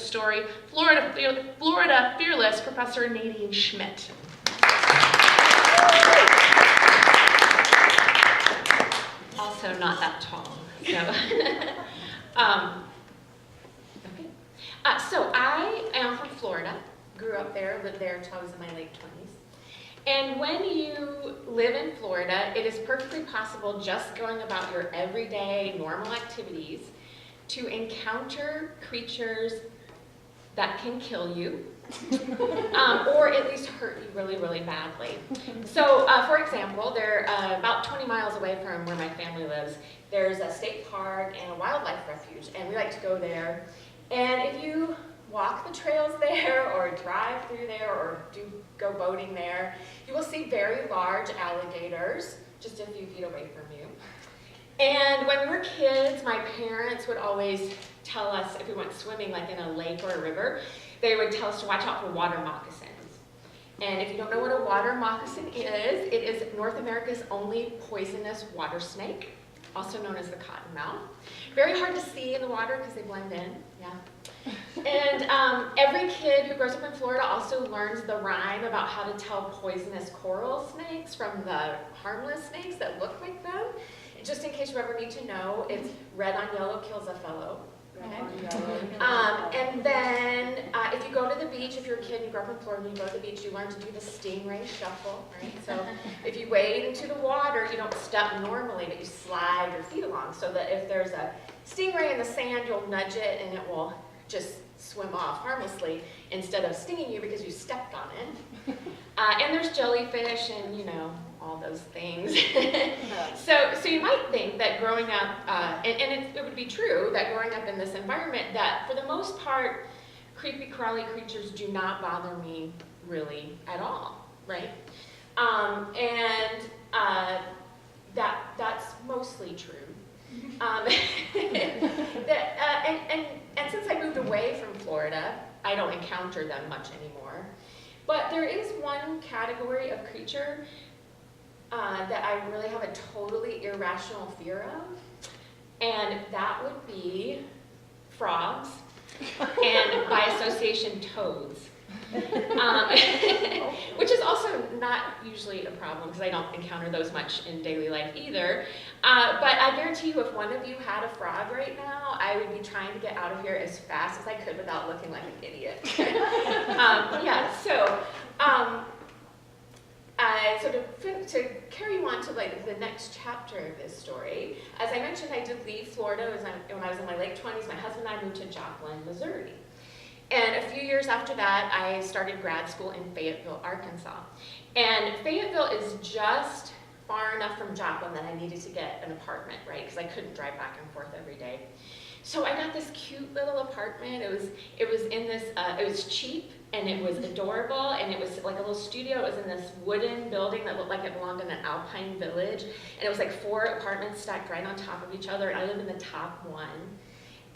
story, Florida Fearless Professor Nadine Schmidt. Also not that tall. So, okay. So I am from Florida, grew up there, lived there until I was in my late 20s. And when you live in Florida, it is perfectly possible, just going about your everyday normal activities, to encounter creatures that can kill you, or at least hurt you really, really badly. So, for example, they're about 20 miles away from where my family lives. There's a state park and a wildlife refuge, and we like to go there. And if you walk the trails there, or drive through there, or go boating there, you will see very large alligators just a few feet away from you. And when we were kids, my parents would always tell us, if we went swimming like in a lake or a river, they would tell us to watch out for water moccasins. And if you don't know what a water moccasin is, it is North America's only poisonous water snake, also known as the cottonmouth. Very hard to see in the water because they blend in, yeah. And every kid who grows up in Florida also learns the rhyme about how to tell poisonous coral snakes from the harmless snakes that look like them. Just in case you ever need to know, it's red on yellow kills a fellow. And then if you go to the beach, if you're a kid and you grow up in Florida and you go to the beach, you learn to do the stingray shuffle, right? So if you wade into the water, you don't step normally, but you slide your feet along, so that if there's a stingray in the sand, you'll nudge it and it will just swim off harmlessly instead of stinging you because you stepped on it. And there's jellyfish and, you know, all those things. So you might think that growing up, and it would be true that growing up in this environment, that for the most part, creepy crawly creatures do not bother me really at all, right? That's mostly true. And since I moved away from Florida, I don't encounter them much anymore. But there is one category of creature that I really have a totally irrational fear of, and that would be frogs, and by association toads. Which is also not usually a problem because I don't encounter those much in daily life either. But I guarantee you, if one of you had a frog right now, I would be trying to get out of here as fast as I could without looking like an idiot. So to carry you on to like the next chapter of this story, as I mentioned, I did leave Florida when I was in my late 20s. My husband and I moved to Joplin, Missouri. And a few years after that, I started grad school in Fayetteville, Arkansas. And Fayetteville is just far enough from Joplin that I needed to get an apartment, right? Because I couldn't drive back and forth every day. So I got this cute little apartment. It was in this, it was cheap and it was adorable, and it was like a little studio. It was in this wooden building that looked like it belonged in an alpine village. And it was like 4 apartments stacked right on top of each other, and I lived in the top one.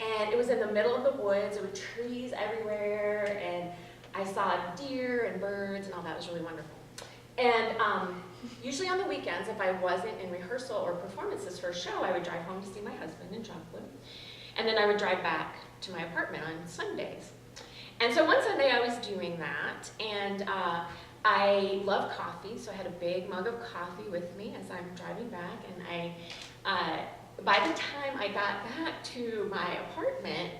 And it was in the middle of the woods. There were trees everywhere, and I saw deer and birds and all that. It was really wonderful. And usually on the weekends, if I wasn't in rehearsal or performances for a show, I would drive home to see my husband in Joplin. And then I would drive back to my apartment on Sundays. And so one Sunday I was doing that, and I love coffee, so I had a big mug of coffee with me as I'm driving back, and by the time I got back to my apartment,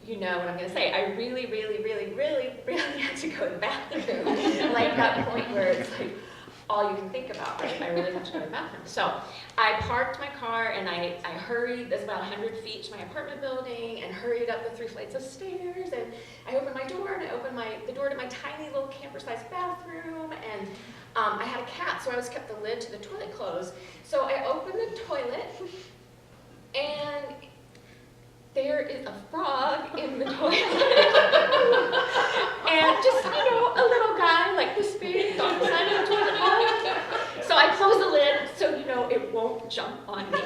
you know what I'm going to say, I really had to go to the bathroom. Like that point where it's like all you can think about, right? I really have to go to the bathroom. So I parked my car and I hurried, it's about 100 feet to my apartment building, and hurried up the 3 flights of stairs, and I opened my door, and I opened the door to my tiny little camper-sized bathroom, and I had a cat, so I always kept the lid to the toilet closed. So I opened the toilet, and there is a frog in the toilet. And just, you know, a little guy like this big on the side of the toilet bowl. So I close the lid so, you know, it won't jump on me.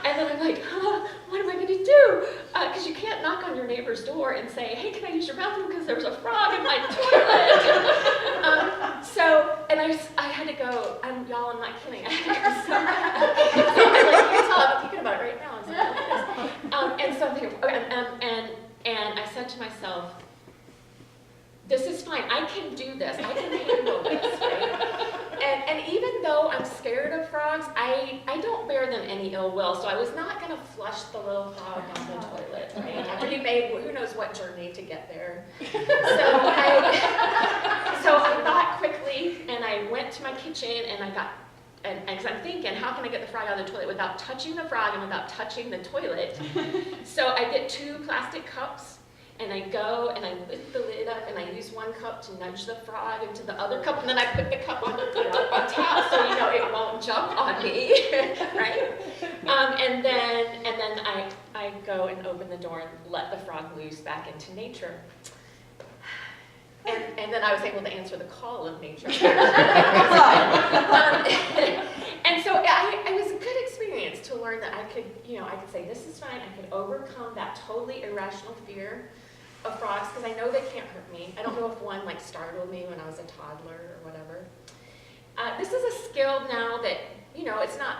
And then I'm like, what am I going to do? Because you can't knock on your neighbor's door and say, hey, can I use your bathroom because there was a frog in my toilet? And I had to go, I'm not kidding. I had to go so bad. So I, like, you can tell I'm thinking about it right now. so I'm thinking, and I said to myself, this is fine. I can do this. I can handle this, right? And even though I'm scared of frogs, I don't bear them any ill will. So I was not going to flush the little frog down the toilet, right? After he made who knows what journey to get there. So I thought quickly, and I went to my kitchen, and I got, and because I'm thinking, how can I get the frog out of the toilet without touching the frog and without touching the toilet? So I get 2 plastic cups. And I go and I lift the lid up and I use one cup to nudge the frog into the other cup, and then I put the cup on top so it won't jump on me, right? And then I go and open the door and let the frog loose back into nature. And then I was able to answer the call of nature. And so it was a good experience to learn that I could say, this is fine. I could overcome that totally irrational fear of frogs, because I know they can't hurt me. I don't know if one startled me when I was a toddler or whatever. This is a skill now that, it's not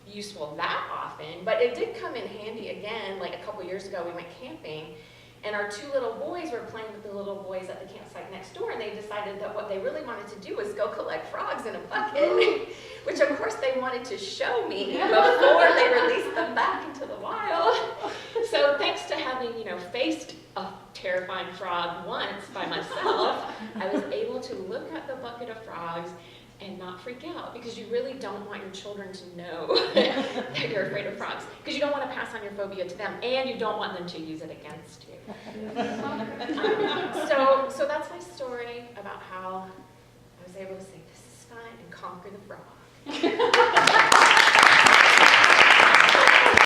useful that often, but it did come in handy again. Like a couple years ago, we went camping, and our 2 little boys were playing with the little boys at the campsite next door, and they decided that what they really wanted to do was go collect frogs in a bucket, which of course they wanted to show me before they released them back into the wild. So thanks to having, faced a terrifying frog once by myself, I was able to look at the bucket of frogs and not freak out, because you really don't want your children to know that you're afraid of frogs, because you don't want to pass on your phobia to them, and you don't want them to use it against you. So that's my story about how I was able to say, this is fine, and conquer the frog.